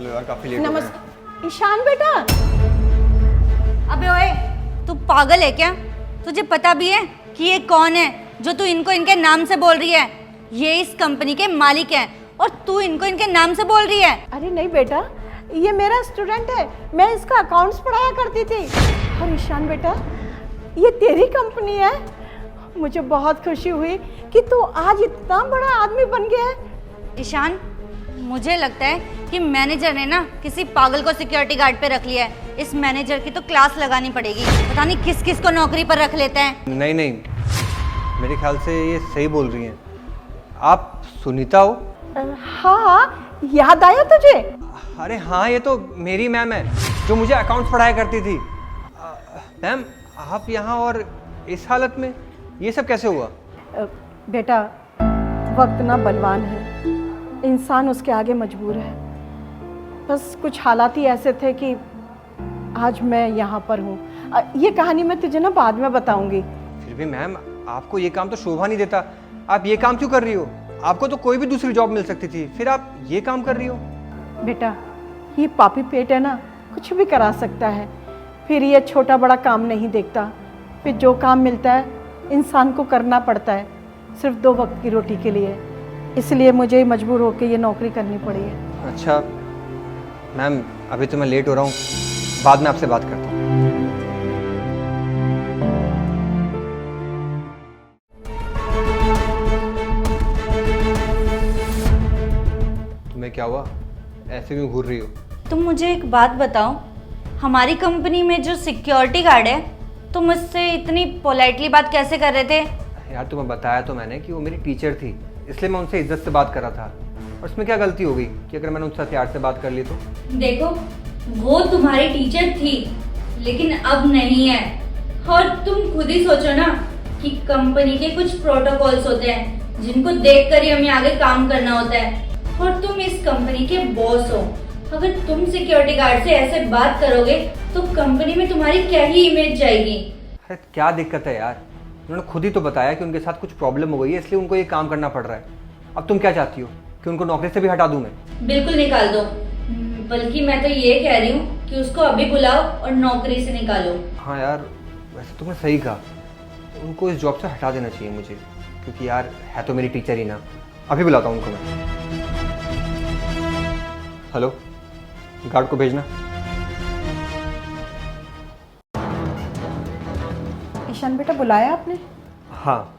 चलो यार काफी लेट हो गए हैं। ईशान बेटा, अबे ओए, तू पागल है क्या? तुझे पता भी है कि ये कौन है जो तू इनको इनके नाम से बोल रही है? ये इस कंपनी के मालिक हैं और तू इनको इनके नाम से बोल रही है। अरे नहीं बेटा, ये मेरा स्टूडेंट है, मैं इसका अकाउंट्स पढ़ाया करती थी। और ईशान बेटा, ये तेरी कंपनी है। मुझे बहुत खुशी हुई कि तू आज इतना बड़ा आदमी बन गया है। ईशान, मुझे लगता है कि मैनेजर ने ना किसी पागल को सिक्योरिटी गार्ड पे रख लिया है। इस मैनेजर की तो क्लास लगानी पड़ेगी। पता नहीं किस किस को नौकरी पर रख लेते हैं। नहीं नहीं, मेरे ख्याल से ये सही बोल रही हैं। आप सुनीता हो? हाँ, याद आया तुझे? अरे हाँ, ये तो मेरी मैम है जो मुझे अकाउंट्स पढ़ाया करती थी। मैम, आप यहाँ और इस हालत में, ये सब कैसे हुआ? बेटा, वक्त ना बलवान है, इंसान उसके आगे मजबूर है। बस कुछ हालात ही ऐसे थे कि आज मैं यहाँ पर हूँ। ये कहानी मैं तुझे ना बाद में बताऊंगी। फिर भी मैम, आपको ये काम तो शोभा नहीं देता। आप ये काम क्यों कर रही हो? आपको तो कोई भी दूसरी जॉब मिल सकती थी, फिर आप ये काम कर रही हो। बेटा, ये पापी पेट है ना, कुछ भी करा सकता है। फिर ये छोटा बड़ा काम नहीं देखता। फिर जो काम मिलता है इंसान को करना पड़ता है, सिर्फ 2 वक्त की रोटी के लिए। इसलिए मुझे मजबूर होकर ये नौकरी करनी पड़ी है। अच्छा मैम, अभी तो मैं लेट हो रहा हूँ, बाद में आपसे बात करता हूँ। तुम्हें क्या हुआ? ऐसे क्यों घूर रही हो? तुम मुझे एक बात बताओ, हमारी कंपनी में जो सिक्योरिटी गार्ड है, तुम मुझसे इतनी पोलाइटली बात कैसे कर रहे थे? यार तुम्हें बताया तो मैंने कि वो मेरी टीचर थी, इसलिए मैं उनसे इज्जत से बात कर रहा था। और उसमें क्या गलती हो गई कि अगर मैंने उनसे प्यार से बात कर ली तो? देखो, वो तुम्हारी टीचर थी लेकिन अब नहीं है। और तुम खुद ही सोचो ना कि कंपनी के कुछ प्रोटोकॉल्स होते हैं जिनको देखकर ही हमें आगे काम करना होता है। और तुम इस कंपनी के बॉस हो। अगर तुम सिक्योरिटी गार्ड से ऐसे बात करोगे तो कंपनी में तुम्हारी क्या ही इमेज जाएगी। अरे क्या दिक्कत है यार, उन्होंने खुद ही तो बताया कि उनके साथ कुछ प्रॉब्लम हो गई है, इसलिए उनको ये काम करना पड़ रहा है। अब तुम क्या चाहती हो कि उनको नौकरी से भी हटा दूं मैं? बिल्कुल निकाल दो, बल्कि मैं तो ये कह रही हूँ कि उसको अभी बुलाओ और नौकरी से निकालो। हाँ यार, वैसे तुमने सही कहा, उनको इस जॉब से हटा देना चाहिए मुझे, क्योंकि यार है तो मेरी टीचर ही ना। अभी बुलाता हूँ उनको मैं। हेलो, गार्ड को भेजना। ईशान बेटा, बुलाया आपने? हाँ,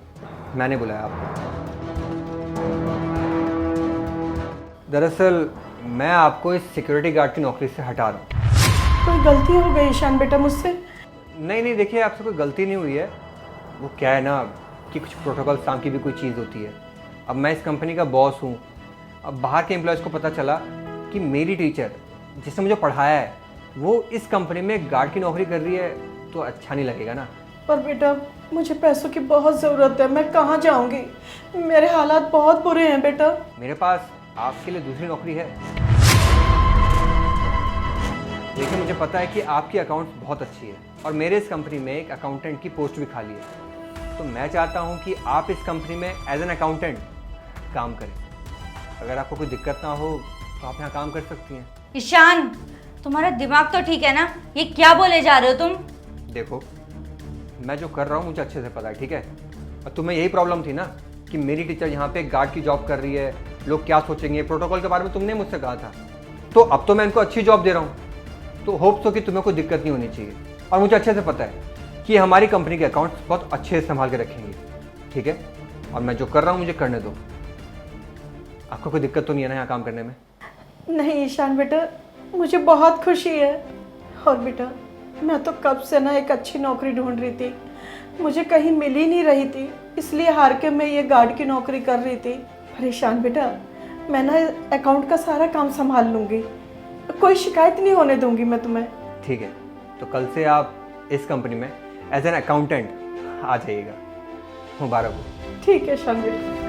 मैंने बुलाया आपको। दरअसल मैं आपको इस सिक्योरिटी गार्ड की नौकरी से हटा रहा हूँ। कोई गलती हो गई ईशान बेटा मुझसे? नहीं नहीं, देखिए आपसे कोई गलती नहीं हुई है। वो क्या है ना कि कुछ प्रोटोकॉल नाम की भी कोई चीज़ होती है। अब मैं इस कंपनी का बॉस हूँ। अब बाहर के एम्प्लॉयज़ को पता चला कि मेरी टीचर जिसने मुझे पढ़ाया है वो इस कंपनी में गार्ड की नौकरी कर रही है, तो अच्छा नहीं लगेगा ना। पर बेटा, मुझे पैसों की बहुत ज़रूरत है, मैं कहाँ जाऊँगी? मेरे हालात बहुत बुरे हैं बेटा। मेरे पास आपके लिए दूसरी नौकरी है। देखिए, मुझे पता है कि आपकी अकाउंट्स बहुत अच्छी है और मेरे इस कंपनी में एक अकाउंटेंट की पोस्ट भी खाली है। तो मैं चाहता हूं कि आप इस कंपनी में एज एन अकाउंटेंट काम करें। अगर आपको कोई दिक्कत ना हो तो आप यहाँ काम कर सकती हैं। ईशान, तुम्हारा दिमाग तो ठीक है ना? ये क्या बोले जा रहे हो तुम? देखो, मैं जो कर रहा हूँ मुझे अच्छे से पता है, ठीक है? और तुम्हें यही प्रॉब्लम थी ना कि मेरी टीचर यहाँ पे गार्ड की जॉब कर रही है, लोग क्या सोचेंगे, प्रोटोकॉल के बारे में तुमने मुझसे कहा था। तो अब तो मैं इनको अच्छी जॉब दे रहा हूँ, तो होप्स हो कि तुम्हें कोई दिक्कत नहीं होनी चाहिए। और मुझे अच्छे से पता है कि हमारी कंपनी के अकाउंट्स बहुत अच्छे से संभाल के रखेंगे, ठीक है? और मैं जो कर रहा हूँ मुझे करने दो। आपको कोई दिक्कत तो नहीं है ना यहाँ काम करने में? नहीं ईशान बेटा, मुझे बहुत खुशी है। और बेटा, मैं तो कब से ना एक अच्छी नौकरी ढूंढ रही थी, मुझे कहीं मिल ही नहीं रही थी, इसलिए हार के मैं ये गार्ड की नौकरी कर रही थी। पर ईशान बेटा, मैं ना अकाउंट का सारा काम संभाल लूँगी, कोई शिकायत नहीं होने दूंगी मैं तुम्हें। ठीक है, तो कल से आप इस कंपनी में एज एन अकाउंटेंट आ जाइएगा। मुबारक हो। ठीक है ईशान बेटा।